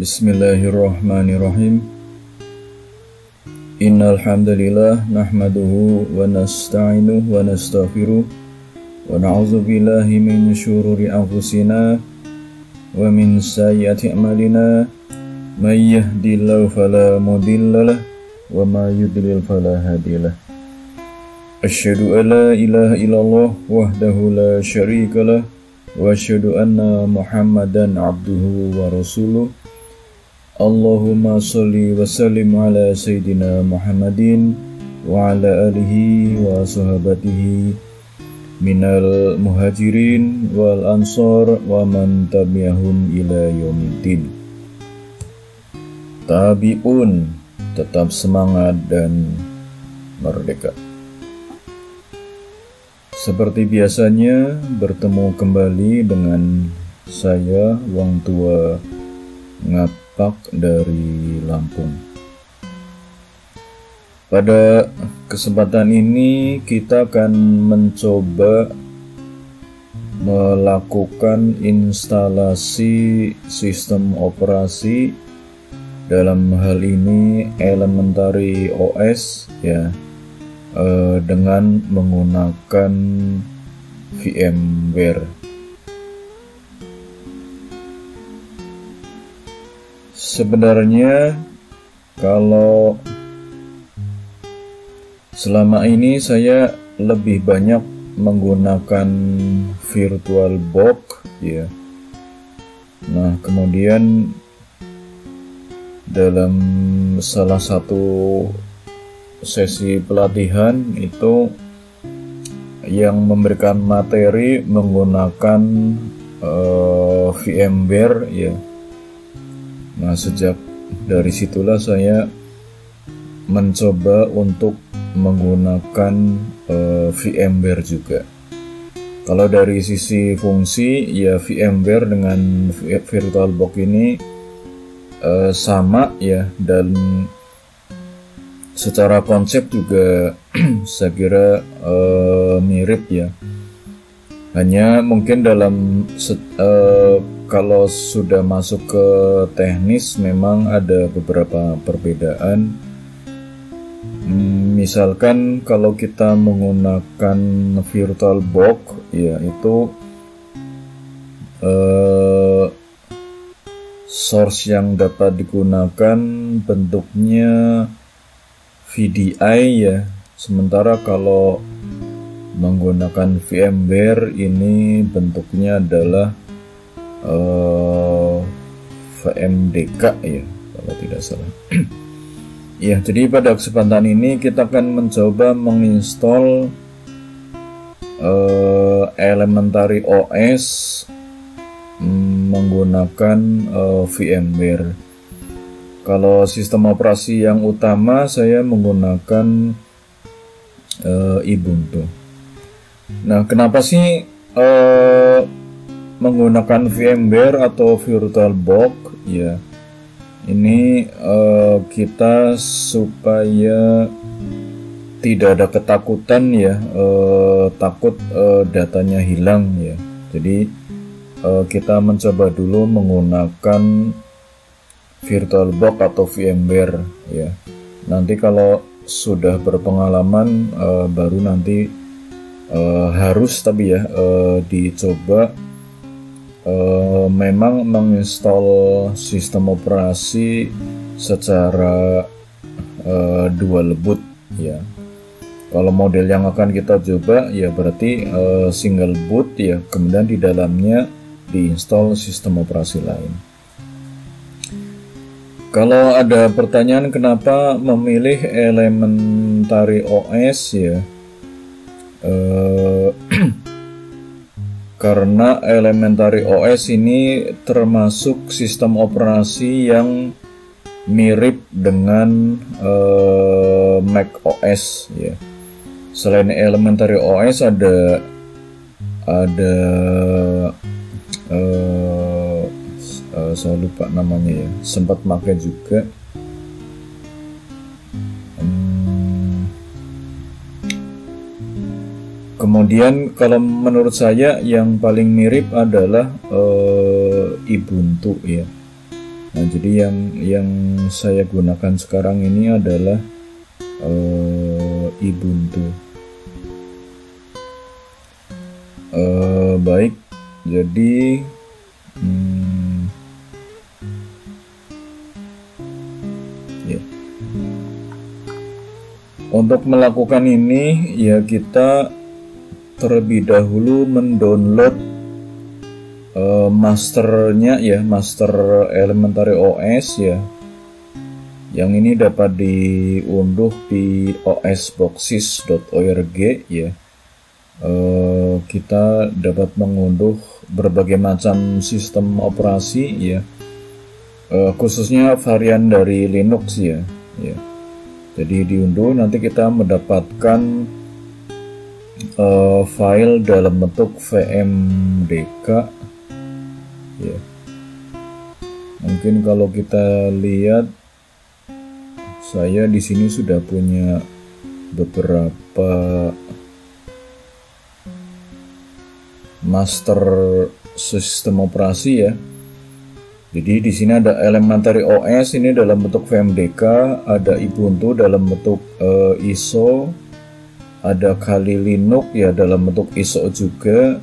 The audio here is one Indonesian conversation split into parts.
Bismillahirrahmanirrahim. Innal hamdalillah nahmaduhu wa nasta'inuhu wa nastaghfiruh wa na'udzu billahi min syururi anfusina wa min sayyiati a'malina may yahdihillahu fala mudhillalah wa may yudlil fala hadiyalah. Asyhadu an la ilaha illallah wahdahu la syarikalah wa asyhadu anna Muhammadan abduhu wa rasuluh. Allahumma sholli wa sallim ala sayyidina Muhammadin wa ala alihi wa sahabatihi minal muhajirin wal ansor wa man tabi'ahum ila yaumiddin. Tabi'un, tetap semangat dan merdeka. Seperti biasanya bertemu kembali dengan saya Wong Tua Ngapak dari Lampung. Pada kesempatan ini kita akan mencoba melakukan instalasi sistem operasi, dalam hal ini Elementary OS ya, dengan menggunakan VMware. Sebenarnya kalau selama ini saya lebih banyak menggunakan VirtualBox ya. Nah, kemudian dalam salah satu sesi pelatihan itu yang memberikan materi menggunakan VMware ya. Nah, sejak dari situlah saya mencoba untuk menggunakan VMware juga. Kalau dari sisi fungsi ya, VMware dengan VirtualBox ini sama ya, dan secara konsep juga saya kira mirip ya. Hanya mungkin dalam kalau sudah masuk ke teknis memang ada beberapa perbedaan. Misalkan kalau kita menggunakan VirtualBox ya, itu source yang dapat digunakan bentuknya VDI ya. Sementara kalau menggunakan VMware ini bentuknya adalah VMDK ya, kalau tidak salah. Ya, jadi pada kesempatan ini kita akan mencoba menginstall Elementary OS menggunakan VMware. Kalau sistem operasi yang utama saya menggunakan Ubuntu. Nah, kenapa sih menggunakan VMware atau VirtualBox ya? Ini kita supaya tidak ada ketakutan ya, takut datanya hilang ya. Jadi kita mencoba dulu menggunakan VirtualBox atau VMware ya. Nanti kalau sudah berpengalaman baru nanti harus tapi ya dicoba memang menginstal sistem operasi secara dual boot ya. Kalau model yang akan kita coba ya berarti single boot ya, kemudian di dalamnya diinstal sistem operasi lain. Kalau ada pertanyaan kenapa memilih Elementary OS ya, karena Elementary OS ini termasuk sistem operasi yang mirip dengan Mac OS ya. Selain Elementary OS ada saya lupa namanya ya, sempat pakai juga. Kemudian kalau menurut saya yang paling mirip adalah Ubuntu ya. Nah, jadi yang saya gunakan sekarang ini adalah Ubuntu. Baik, jadi ya. Untuk melakukan ini ya kita terlebih dahulu mendownload masternya ya, master Elementary OS ya. Yang ini dapat diunduh di osboxes.org ya. Kita dapat mengunduh berbagai macam sistem operasi ya, khususnya varian dari Linux ya. Jadi diunduh, nanti kita mendapatkan file dalam bentuk VMDK ya. Mungkin kalau kita lihat, saya di sini sudah punya beberapa master sistem operasi ya. Jadi di sini ada Elementary OS ini dalam bentuk VMDK, ada Ubuntu dalam bentuk ISO, ada Kali Linux ya dalam bentuk ISO juga.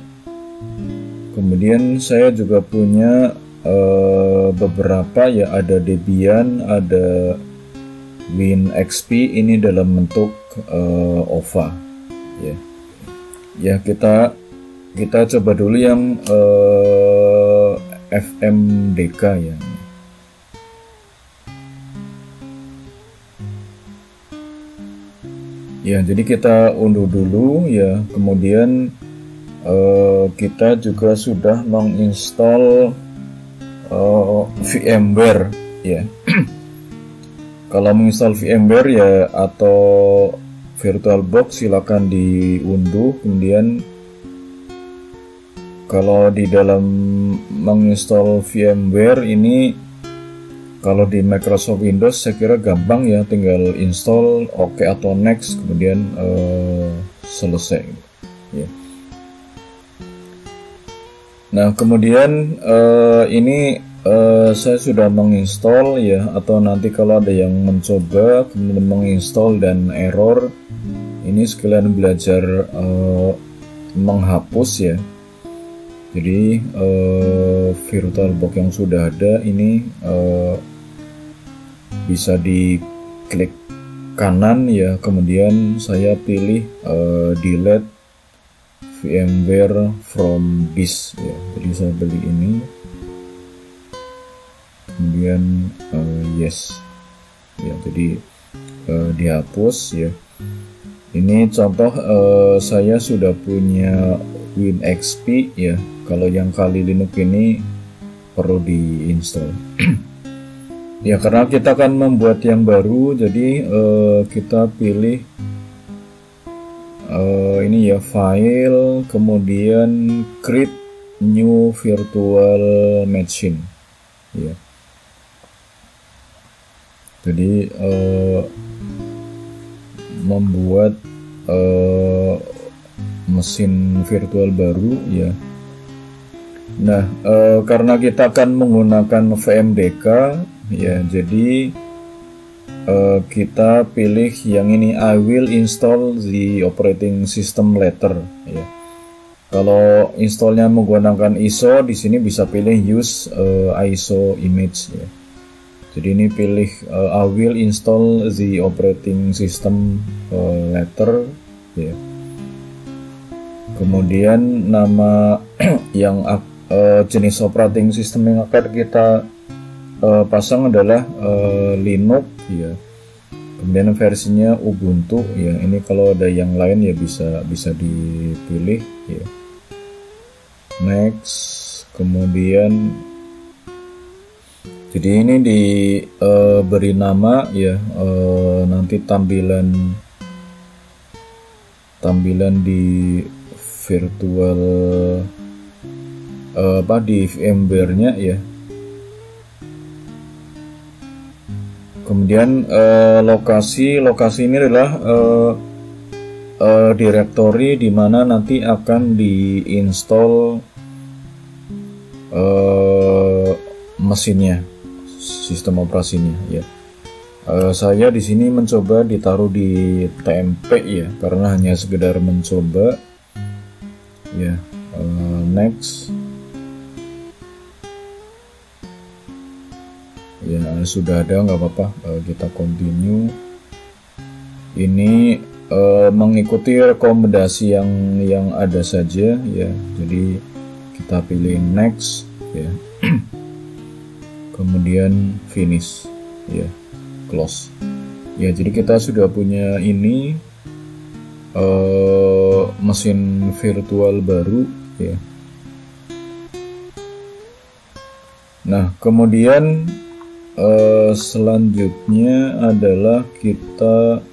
Kemudian saya juga punya beberapa ya, ada Debian, ada WinXP ini dalam bentuk OVA ya. Ya kita coba dulu yang FMDK ya. Ya, jadi kita unduh dulu ya. Kemudian kita juga sudah menginstall VMware ya. Kalau menginstal VMware ya atau VirtualBox silakan diunduh. Kemudian kalau di dalam menginstal VMware ini, kalau di Microsoft Windows saya kira gampang ya, tinggal install, oke atau next, kemudian selesai ya. Nah kemudian ini saya sudah menginstall ya, atau nanti kalau ada yang mencoba kemudian menginstall dan error, ini sekalian belajar menghapus ya. Jadi VirtualBox yang sudah ada ini bisa diklik kanan ya, kemudian saya pilih delete VMware from disk ya. Jadi saya beli ini, kemudian yes ya, jadi dihapus ya. Ini contoh saya sudah punya WinXP ya. Kalau yang Kali Linux ini perlu diinstal. Ya karena kita akan membuat yang baru, jadi kita pilih ini ya, file, kemudian create new virtual machine ya. Jadi membuat mesin virtual baru ya. Nah karena kita akan menggunakan VMDK ya, jadi kita pilih yang ini, I will install the operating system later ya. Kalau installnya menggunakan ISO, di sini bisa pilih use ISO image ya. Jadi ini pilih I will install the operating system later ya. Kemudian nama yang jenis operating system yang akan kita pasang adalah Linux ya. Kemudian versinya Ubuntu ya. Ini kalau ada yang lain ya bisa dipilih ya. Next, kemudian jadi ini diberi nama ya, nanti tampilan di virtual di VMware-nya ya. Kemudian lokasi ini adalah directory di mana nanti akan diinstal mesinnya sistem operasinya ya. Saya di sini mencoba ditaruh di TMP ya, karena hanya sekedar mencoba ya. Next ya, sudah ada, nggak apa-apa, kita continue. Ini mengikuti rekomendasi yang ada saja ya, jadi kita pilih next ya. Kemudian finish ya, close ya. Jadi kita sudah punya ini mesin virtual baru ya. Nah, kemudian selanjutnya adalah kita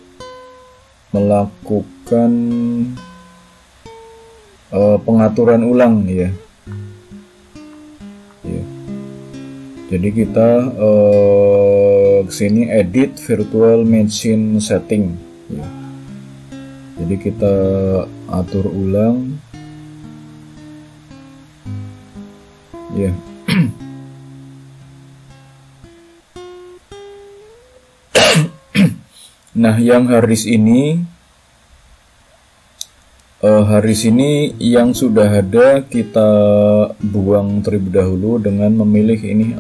melakukan pengaturan ulang ya. Jadi kita kesini edit virtual machine setting ya. Jadi kita atur ulang ya. Nah, yang harddisk ini yang sudah ada kita buang terlebih dahulu dengan memilih ini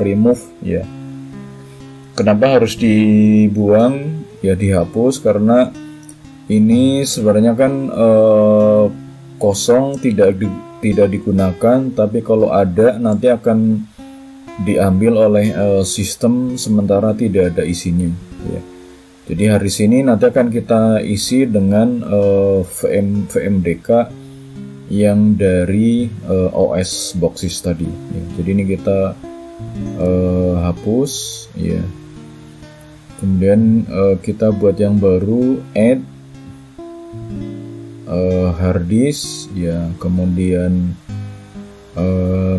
remove ya. Kenapa harus dibuang ya, dihapus? Karena ini sebenarnya kan kosong, tidak digunakan, tapi kalau ada nanti akan diambil oleh sistem sementara tidak ada isinya ya. Jadi hari ini nanti akan kita isi dengan VMDK yang dari OS Boxsys tadi ya. Jadi ini kita hapus ya. Kemudian kita buat yang baru, add harddisk ya. Kemudian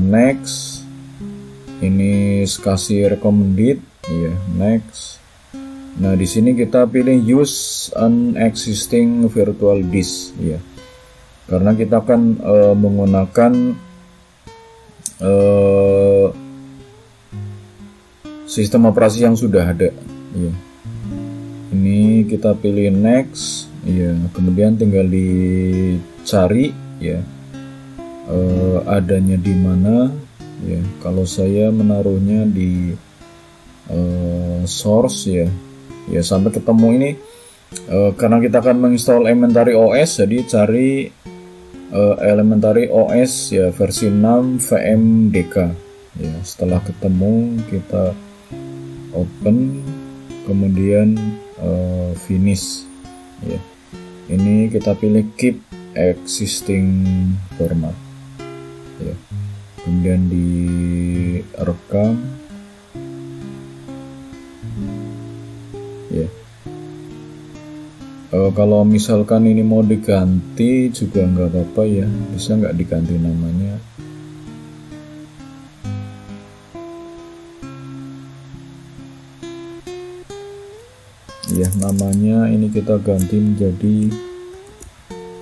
next, ini kasih recommended ya, next. Nah, di sini kita pilih use an existing virtual disk ya, karena kita akan menggunakan sistem operasi yang sudah ada ya. Ini kita pilih next ya, kemudian tinggal dicari ya, adanya di mana ya. Kalau saya menaruhnya di source ya, sampai ketemu ini. Karena kita akan menginstall Elementary OS, jadi cari Elementary OS ya versi 6 VMDK ya. Setelah ketemu kita open, kemudian finish ya. Ini kita pilih keep existing format ya, kemudian direkam ya. Kalau misalkan ini mau diganti juga nggak apa-apa ya, bisa nggak diganti namanya. Ya, namanya ini kita ganti menjadi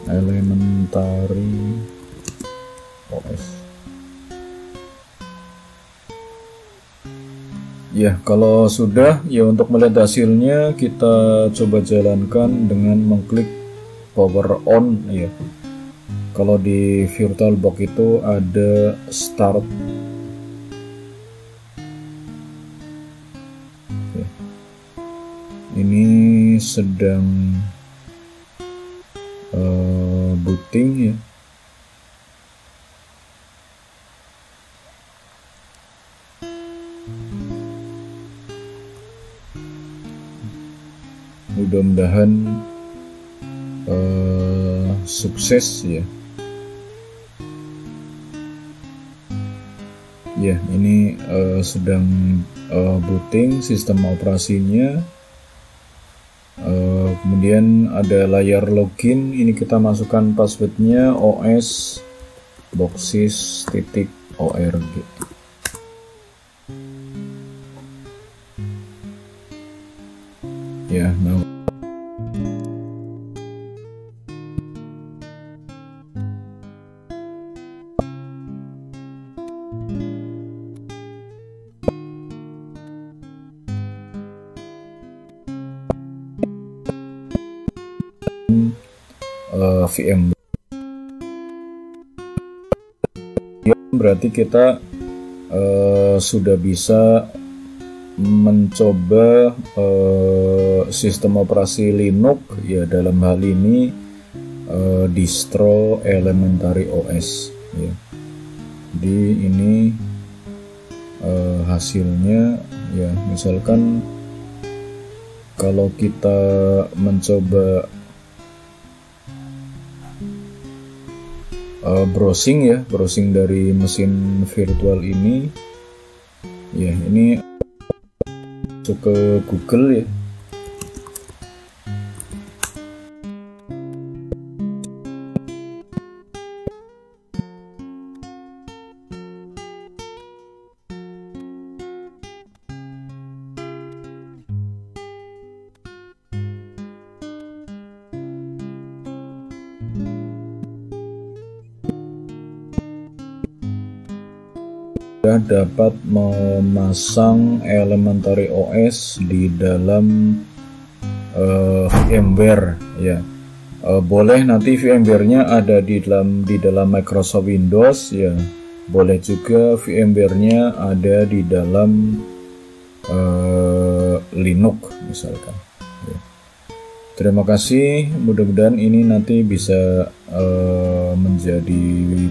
Elementary OS. Ya, kalau sudah ya, untuk melihat hasilnya kita coba jalankan dengan mengklik power on ya. Kalau di VirtualBox itu ada start ya. Ini sedang booting ya. Mudah-mudahan sukses ya. Ya, ini sedang booting sistem operasinya. Kemudian ada layar login. Ini kita masukkan passwordnya os boxsys.org. Ya, nah. VMware. Berarti kita sudah bisa mencoba sistem operasi Linux ya, dalam hal ini distro Elementary OS ya. Jadi ini hasilnya ya, misalkan kalau kita mencoba browsing dari mesin virtual ini ya, ini masuk ke Google ya. Dapat memasang Elementary OS di dalam VMware ya. Boleh nanti VMware-nya ada di dalam Microsoft Windows ya. Boleh juga VMware-nya ada di dalam Linux misalkan ya. Terima kasih, mudah-mudahan ini nanti bisa menjadi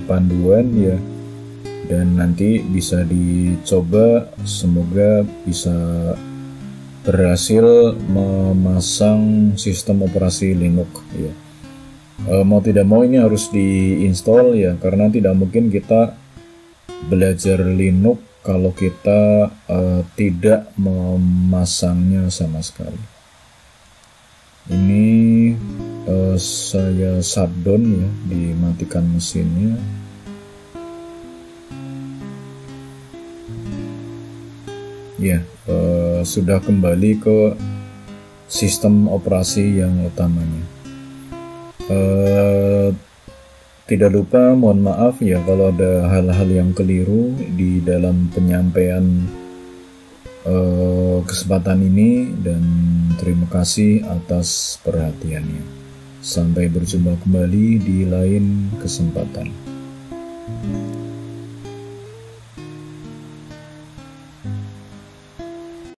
panduan ya, dan nanti bisa dicoba, semoga bisa berhasil memasang sistem operasi Linux ya. Mau tidak mau ini harus diinstal ya, karena tidak mungkin kita belajar Linux kalau kita tidak memasangnya sama sekali. Ini saya shutdown ya, dimatikan mesinnya. Ya, sudah kembali ke sistem operasi yang utamanya. Tidak lupa, mohon maaf ya kalau ada hal-hal yang keliru di dalam penyampaian kesempatan ini, dan terima kasih atas perhatiannya. Sampai berjumpa kembali di lain kesempatan.